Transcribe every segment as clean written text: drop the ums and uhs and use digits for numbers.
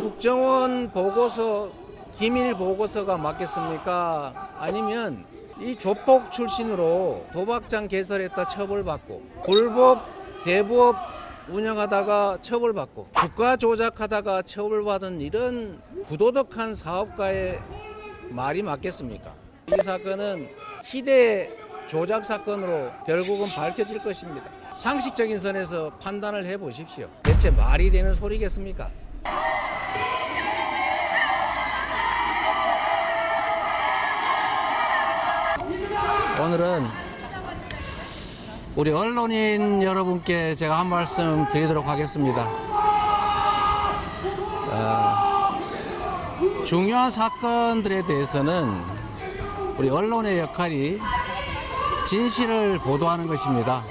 국정원 보고서 기밀 보고서가 맞겠습니까? 아니면 이 조폭 출신으로 도박장 개설했다 처벌받고 불법 대부업 운영하다가 처벌받고 주가 조작하다가 처벌받은 이런 부도덕한 사업가의 말이 맞겠습니까? 이 사건은 희대 조작 사건으로 결국은 밝혀질 것입니다. 상식적인 선에서 판단을 해보십시오. 대체 말이 되는 소리겠습니까? 오늘은 우리 언론인 여러분께 제가 한 말씀 드리도록 하겠습니다. 중요한 사건들에 대해서는 우리 언론의 역할이 진실을 보도하는 것입니다.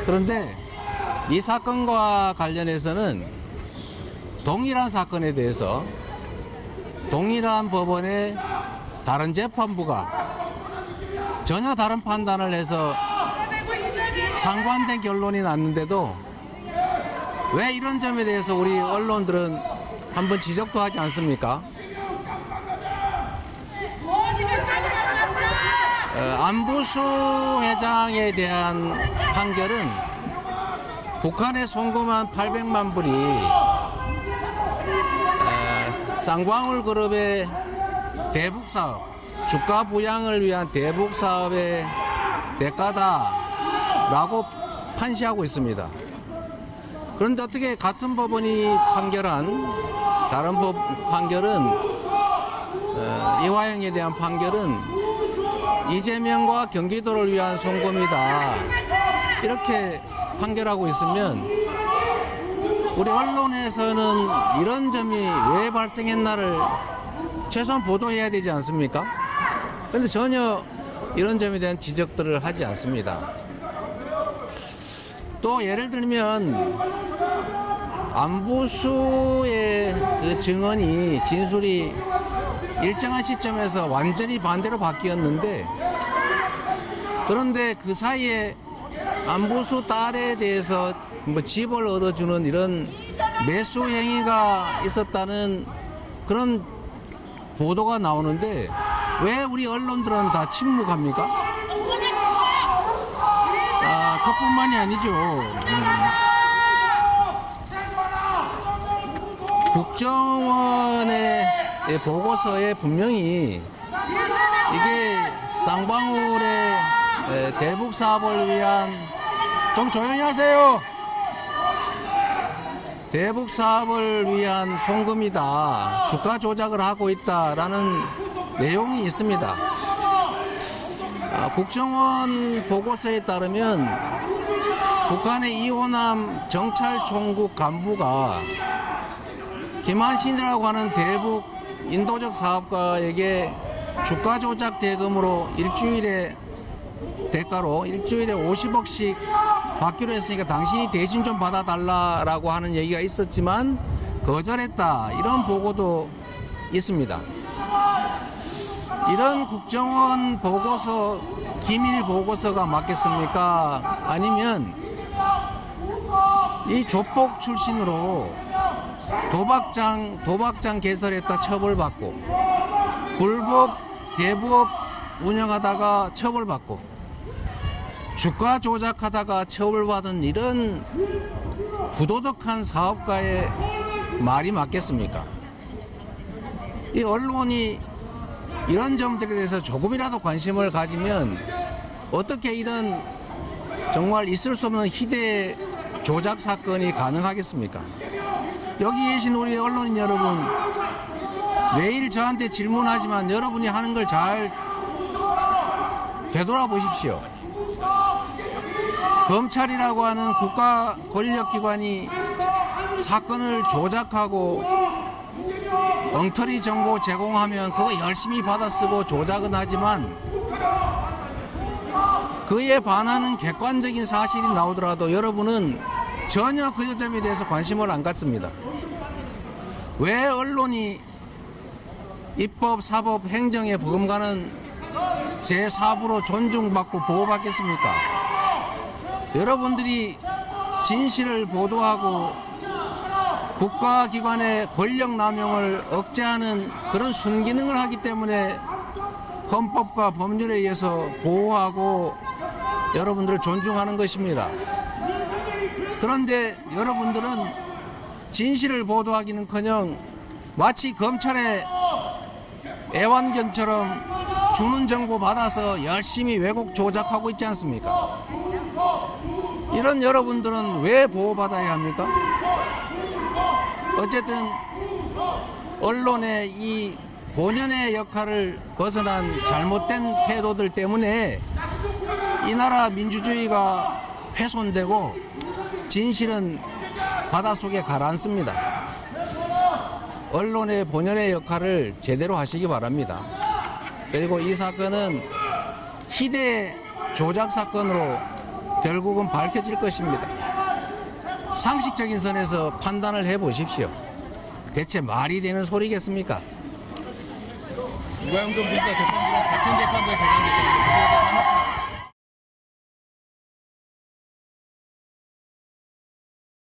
그런데 이 사건과 관련해서는 동일한 사건에 대해서 동일한 법원의 다른 재판부가 전혀 다른 판단을 해서 상반된 결론이 났는데도 왜 이런 점에 대해서 우리 언론들은 한번 지적도 하지 않습니까? 안부수 회장에 대한 판결은 북한에 송금한 800만 불이 쌍광울 그룹의 대북 사업, 주가 부양을 위한 대북 사업의 대가다라고 판시하고 있습니다. 그런데 어떻게 같은 법원이 판결한 다른 판결은 이화영에 대한 판결은 이재명과 경기도를 위한 송금이다 이렇게 판결하고 있으면 우리 언론에서는 이런 점이 왜 발생했나를 최소한 보도해야 되지 않습니까? 그런데 전혀 이런 점에 대한 지적들을 하지 않습니다. 또 예를 들면 안부수의 그 증언이 진술이 일정한 시점에서 완전히 반대로 바뀌었는데 그런데 그 사이에 안부수 딸에 대해서 뭐 집을 얻어주는 이런 매수 행위가 있었다는 그런 보도가 나오는데 왜 우리 언론들은 다 침묵합니까? 그뿐만이 아니죠. 국정원의 보고서에 분명히 이게 쌍방울의 대북 사업을 위한 좀 조용히 하세요. 대북 사업을 위한 송금이다. 주가 조작을 하고 있다라는 내용이 있습니다. 국정원 보고서에 따르면 북한의 이호남 정찰총국 간부가 김한신이라고 하는 대북 인도적 사업가에게 주가 조작 대금으로 일주일에 50억씩 받기로 했으니까 당신이 대신 좀 받아달라라고 하는 얘기가 있었지만 거절했다 이런 보고도 있습니다. 이런 국정원 보고서 기밀 보고서가 맞겠습니까? 아니면 이 조폭 출신으로 도박장 개설했다 처벌받고 불법 대부업 운영하다가 처벌받고 주가 조작하다가 처벌받은 이런 부도덕한 사업가의 말이 맞겠습니까? 이 언론이 이런 점들에 대해서 조금이라도 관심을 가지면 어떻게 이런 정말 있을 수 없는 희대 조작 사건이 가능하겠습니까? 여기 계신 우리 언론인 여러분, 매일 저한테 질문하지만 여러분이 하는 걸 잘 되돌아보십시오. 검찰이라고 하는 국가 권력기관이 사건을 조작하고 엉터리 정보 제공하면 그거 열심히 받아쓰고 조작은 하지만 그에 반하는 객관적인 사실이 나오더라도 여러분은 전혀 그 점에 대해서 관심을 안 갖습니다. 왜 언론이 입법, 사법, 행정에 버금가는 제4부로 존중받고 보호받겠습니까? 여러분들이 진실을 보도하고 국가기관의 권력 남용을 억제하는 그런 순기능을 하기 때문에 헌법과 법률에 의해서 보호하고 여러분들을 존중하는 것입니다. 그런데 여러분들은 진실을 보도하기는커녕 마치 검찰의 애완견처럼 주는 정보 받아서 열심히 왜곡 조작하고 있지 않습니까? 이런 여러분들은 왜 보호받아야 합니까? 어쨌든 언론의 이 본연의 역할을 벗어난 잘못된 태도들 때문에 이 나라 민주주의가 훼손되고 진실은 바닷속에 가라앉습니다. 언론의 본연의 역할을 제대로 하시기 바랍니다. 그리고 이 사건은 희대의 조작 사건으로 결국은 밝혀질 것입니다. 상식적인 선에서 판단을 해보십시오. 대체 말이 되는 소리겠습니까? 유가영전 민사 재판부랑 같은 재판부에 배정되셨는데